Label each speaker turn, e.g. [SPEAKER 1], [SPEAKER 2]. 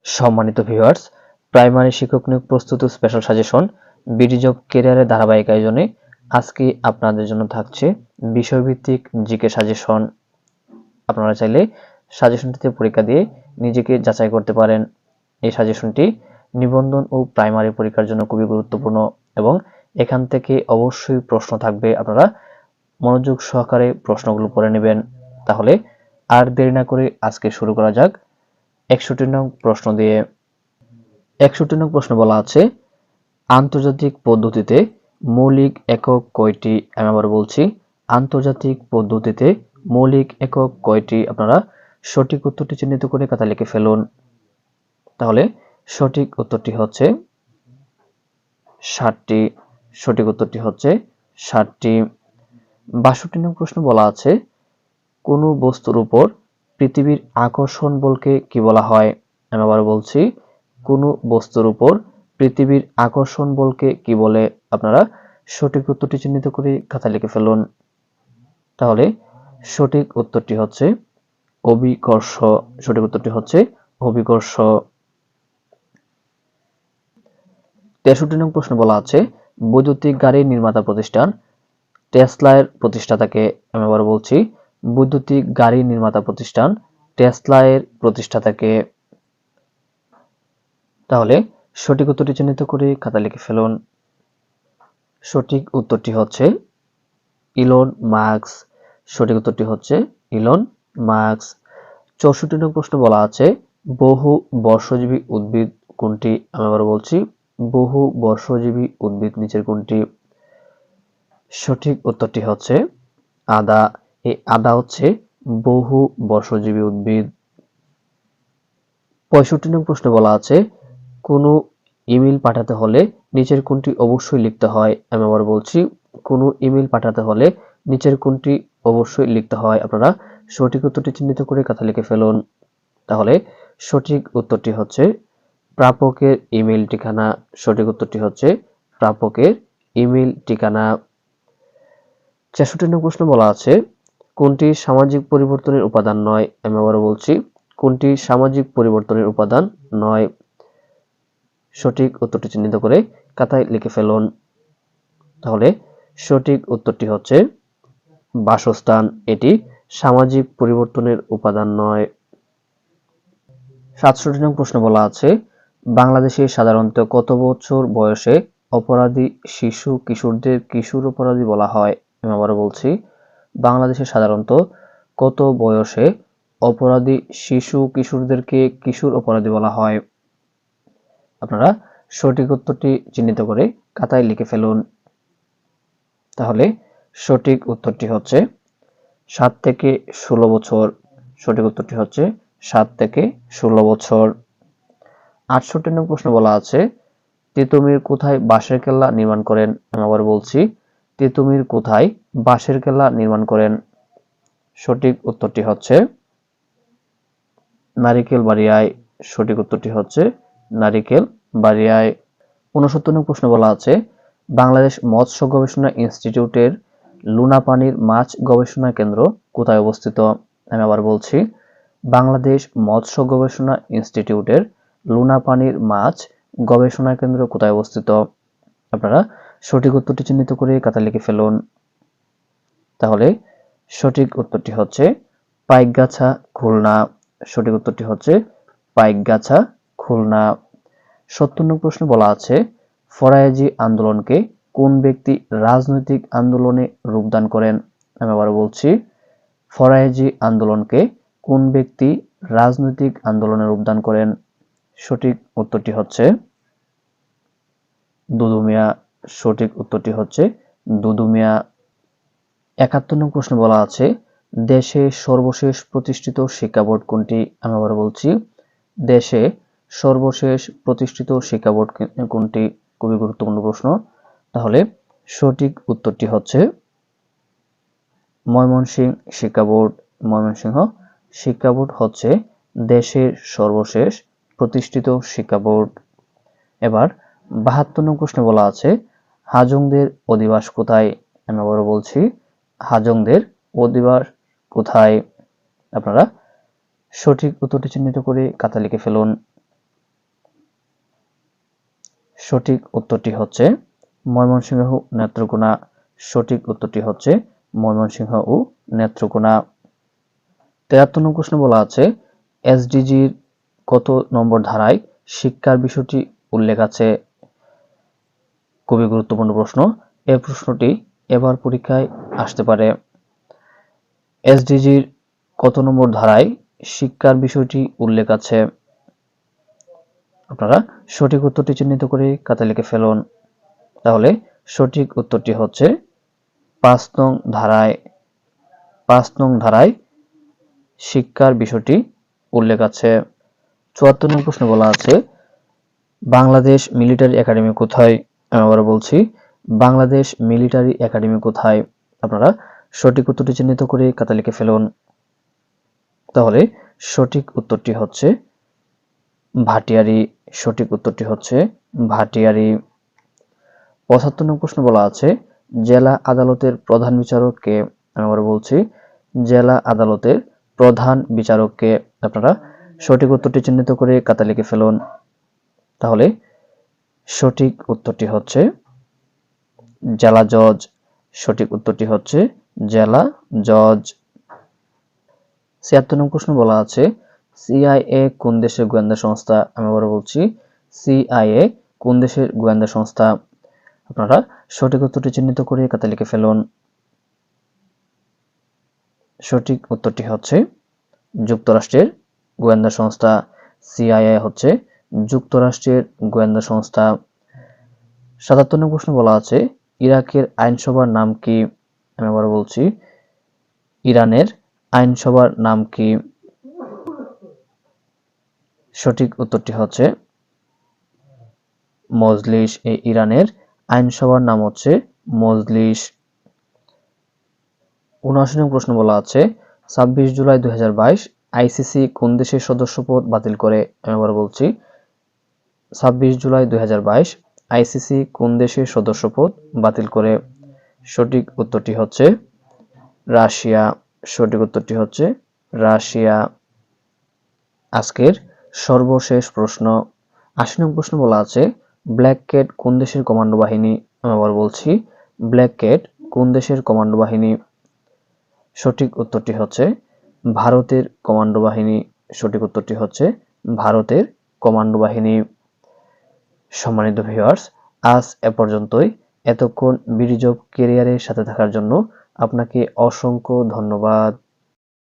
[SPEAKER 1] সম্মানিত viewers, primary শিক্ষক নিয়োগ প্রস্তুতি স্পেশাল সাজেশন বিডি জব ক্যারিয়ারের ধারাবাহিক আয়োজনে আজকে আপনাদের জন্য থাকছে বিষয়ভিত্তিক জিকে সাজেশন। আপনারা চাইলে সাজেশনটিতে পরীক্ষা দিয়ে নিজেকে যাচাই করতে পারেন। এই সাজেশনটি নিবন্ধন ও প্রাইমারি পরীক্ষার জন্য খুবই গুরুত্বপূর্ণ এবং এখান থেকে অবশ্যই প্রশ্ন থাকবে। আপনারা মনোযোগ সহকারে প্রশ্নগুলো পড়ে নেবেন। তাহলে আর দেরি না করে আজকে শুরু করা যাক 61 নং প্রশ্ন দিয়ে। 61 নং প্রশ্ন বলা আছে, আন্তর্জাতিক পদ্ধতিতে মৌলিক একক কয়টি? আমি আবার বলছি, আন্তর্জাতিক পদ্ধতিতে মৌলিক একক কয়টি? আপনারা সঠিক উত্তরটি চিহ্নিত করে খাতা লিখে ফেলুন। তাহলে সঠিক উত্তরটি হচ্ছে 60টি। সঠিক উত্তরটি হচ্ছে 60টি। 62 নং প্রশ্ন বলা আছে, কোনো বস্তুর উপর পৃথিবীর আকর্ষণ বলকে কি বলা হয়? আমি আবার বলছি, কোনো বস্তুর উপর পৃথিবীর আকর্ষণ বলকে কি বলে? আপনারা সঠিক উত্তরটি চিহ্নিত করে খাতায় লিখে ফেলুন। তাহলে সঠিক উত্তরটি হচ্ছে অভিকর্ষ। সঠিক উত্তরটি হচ্ছে অভিকর্ষ। 63 নং প্রশ্ন বলা আছে, বৈদ্যুতিক গাড়ির নির্মাতা প্রতিষ্ঠান টেসলার প্রতিষ্ঠাতাকে? আমি আবার বলছি, বৈদ্যুতিক গাড়ির নির্মাতা প্রতিষ্ঠান টেসলার প্রতিষ্ঠাতাকে? তাহলে সঠিক উত্তরটি চিহ্নিত করে খাতা লিখে ফেলুন। সঠিক উত্তরটি হচ্ছে ইলন মাস্ক। সঠিক উত্তরটি হচ্ছে ইলন মাস্ক। 64 নং প্রশ্ন বলা আছে, বহু বর্ষজীবী উদ্ভিদ কোনটি? আমি আবার বলছি, বহু বর্ষজীবী উদ্ভিদ নিচের কোনটি? সঠিক উত্তরটি হচ্ছে আদা। এই আদা হচ্ছে বহু বর্ষজীবী উদ্ভিদ। 65 নং প্রশ্ন বলা আছে, কোনো ইমেল পাঠাতে হলে নিচের কোনটি অবশ্যই লিখতে হয়? আমি আবার বলছি, কোনো ইমেল পাঠাতে হলে নিচের কোনটি অবশ্যই লিখতে হয়? আপনারা সঠিক উত্তরটি চিহ্নিত করে খাতা লিখে ফেলুন। তাহলে সঠিক উত্তরটি হচ্ছে প্রাপকের ইমেল ঠিকানা। সঠিক উত্তরটি হচ্ছে প্রাপকের ইমেল ঠিকানা। 64 নং প্রশ্ন বলা আছে, কোনটি সামাজিক পরিবর্তনের উপাদান নয়? আমি আবার বলছি, কোনটি সামাজিক পরিবর্তনের উপাদান নয়? সঠিক উত্তরটি চিহ্নিত করে খাতায় লিখে ফেলুন। তাহলে সঠিক উত্তরটি হচ্ছে বাসস্থান। এটি সামাজিক পরিবর্তনের উপাদান নয়। 67 নং প্রশ্ন বলা আছে, বাংলাদেশে সাধারণত কত বছর বয়সে অপরাধী শিশু কিশোরদের কিশোর অপরাধী বলা হয়? আমি আবার বলছি, বাংলাদেশে সাধারণত কত বয়সে অপরাধী শিশু কিশোরদেরকে কিশোর অপরাধী বলা হয়? আপনারা সঠিক উত্তরটি চিহ্নিত করে খাতায় লিখে ফেলুন। তাহলে সঠিক উত্তরটি হচ্ছে 7 থেকে 16 বছর। সঠিক উত্তরটি হচ্ছে 7 থেকে 16 বছর। 68 নং প্রশ্ন বলা আছে, তিতুমির কোথায় বাঁশের কেল্লা নির্মাণ করেন? আমি আবার বলছি, তিতুমির কোথায় বাঁশের কেল্লা নির্মাণ করেন? সঠিক উত্তরটি হচ্ছে নারিকেল বাড়িয়ায়। সঠিক উত্তরটি হচ্ছে নারিকেল বাড়িয়ায়। 69 নং প্রশ্ন বলা আছে, বাংলাদেশ মৎস্য গবেষণা ইনস্টিটিউটের লুনাপানির মাছ গবেষণা কেন্দ্র কোথায় অবস্থিত? আমি আবার বলছি, বাংলাদেশ মৎস্য গবেষণা ইনস্টিটিউটের লুনাপানির মাছ গবেষণা কেন্দ্র কোথায় অবস্থিত? আপনারা সঠিক উত্তরটি চিহ্নিত করে খাতায় লিখে ফেলুন। তাহলে সঠিক উত্তরটি হচ্ছে পাইকগাছা, খুলনা। সঠিক উত্তরটি হচ্ছে পাইকগাছা, খুলনা। 70 নং প্রশ্ন বলা আছে, ফরায়েজি আন্দোলনকে কোন ব্যক্তি রাজনৈতিক আন্দোলনে রূপদান করেন? আমি আবার বলছি, ফরায়েজি আন্দোলনকে কোন ব্যক্তি রাজনৈতিক আন্দোলনে রূপদান করেন? সঠিক উত্তরটি হচ্ছে দুদু মিয়া। সঠিক উত্তরটি হচ্ছে দুদু মিয়া। 71 নং প্রশ্ন বলা আছে, দেশে সর্বশেষ প্রতিষ্ঠিত শিক্ষা বোর্ড কোনটি? আমি আবার বলছি, দেশে সর্বশেষ প্রতিষ্ঠিত শিক্ষা বোর্ড কোনটি? খুবই গুরুত্বপূর্ণ প্রশ্ন। তাহলে সঠিক উত্তরটি হচ্ছে ময়মনসিংহ শিক্ষা বোর্ড। ময়মনসিংহ শিক্ষা বোর্ড হচ্ছে দেশের সর্বশেষ প্রতিষ্ঠিত শিক্ষা বোর্ড। এবার 72 নং প্রশ্নে বলা আছে, হাজংদের অধিবাস কোথায়? আমি আবার বলছি, হাজংদের অধিবাস কোথায়? আপনারা সঠিক উত্তরটি চিহ্নিত করে খাতা লিখে ফেলুন। সঠিক উত্তরটি হচ্ছে ময়মনসিংহ ও নেত্রকোনা। সঠিক উত্তরটি হচ্ছে ময়মনসিংহ ও নেত্রকোনা। ৭৩ নম্বর প্রশ্ন বলা আছে এসডিজির কত নম্বর ধারায় শিক্ষার বিষয়টি উল্লেখ আছে? খুবই গুরুত্বপূর্ণ প্রশ্ন। এই প্রশ্নটি এবার পরীক্ষায় আসতে পারে। এসডিজির কত নম্বর ধারায় শিক্ষার বিষয়টি উল্লেখ আছে? আপনারা সঠিক উত্তরটি চিহ্নিত করে খাতায় লিখে ফেলুন। তাহলে সঠিক উত্তরটি হচ্ছে ৫ নং ধারায়। ৫ নং ধারায় শিক্ষার বিষয়টি উল্লেখ আছে। ৭৪ নং প্রশ্ন বলা আছে বাংলাদেশ মিলিটারি একাডেমি কোথায়? আমি আবার বলছি বাংলাদেশ মিলিটারি একাডেমি কোথায়? আপনারা সঠিক উত্তরটি চিহ্নিত করে খাতায় লিখে ফেলুন। তাহলে সঠিক উত্তরটি হচ্ছে ভাটিয়ারি। সঠিক উত্তরটি হচ্ছে ভাটিয়ারি। ৭৫ নং প্রশ্ন বলা আছে জেলা আদালতের প্রধান বিচারক কে? আমি আবার বলছি জেলা আদালতের প্রধান বিচারক কে? আপনারা সঠিক উত্তরটি চিহ্নিত করে খাতায় লিখে ফেলুন। তাহলে সঠিক উত্তরটি হচ্ছে জেলা জজ। সঠিক উত্তরটি হচ্ছে জেলা জজ। ৭৬ নং প্রশ্ন বলা আছে সিআইএ কোন দেশের গোয়েন্দা সংস্থা? আমি আবার বলছি সিআইএ কোন দেশের গোয়েন্দা সংস্থা? আপনারা সঠিক উত্তরটি চিহ্নিত করে খাতায় লিখে ফেলুন। সঠিক উত্তরটি হচ্ছে যুক্তরাষ্ট্রের গোয়েন্দা সংস্থা। সিআইএ হচ্ছে যুক্তরাষ্ট্রের গোয়েন্দা সংস্থা। ৭৭ নং প্রশ্ন বলা আছে ইরাকের আইনসভার নাম কি? আমি আবার বলছি ইরানের আইনসভার নাম কি? সঠিক উত্তরটি হচ্ছে মজলিস। এই ইরানের আইনসভার নাম হচ্ছে মজলিস। ৭৯ নং প্রশ্ন বলা আছে ২৬ জুলাই ২০২২ আইসিসি কোন দেশের সদস্যপদ বাতিল করে? আমি আবার বলছি ২৬ জুলাই ২০২২ আইসিসি কোন দেশের সদস্যপদ বাতিল করে? সঠিক উত্তরটি হচ্ছে রাশিয়া। সঠিক উত্তরটি হচ্ছে রাশিয়া। আজকের সর্বশেষ প্রশ্ন ৮০ নং প্রশ্ন বলা আছে ব্ল্যাক ক্যাট কোন দেশের কমান্ডো বাহিনী? আমি আবার বলছি ব্ল্যাক ক্যাট কোন দেশের কমান্ডো বাহিনী? সঠিক উত্তরটি হচ্ছে ভারতের কমান্ডো বাহিনী। সঠিক উত্তরটি হচ্ছে ভারতের কমান্ডো বাহিনী। সম্মানিত ভিউয়ার্স, আজ এ পর্যন্তই। এতক্ষণ বিডি জব ক্যারিয়ারের সাথে থাকার জন্য আপনাকে অসংখ্য ধন্যবাদ।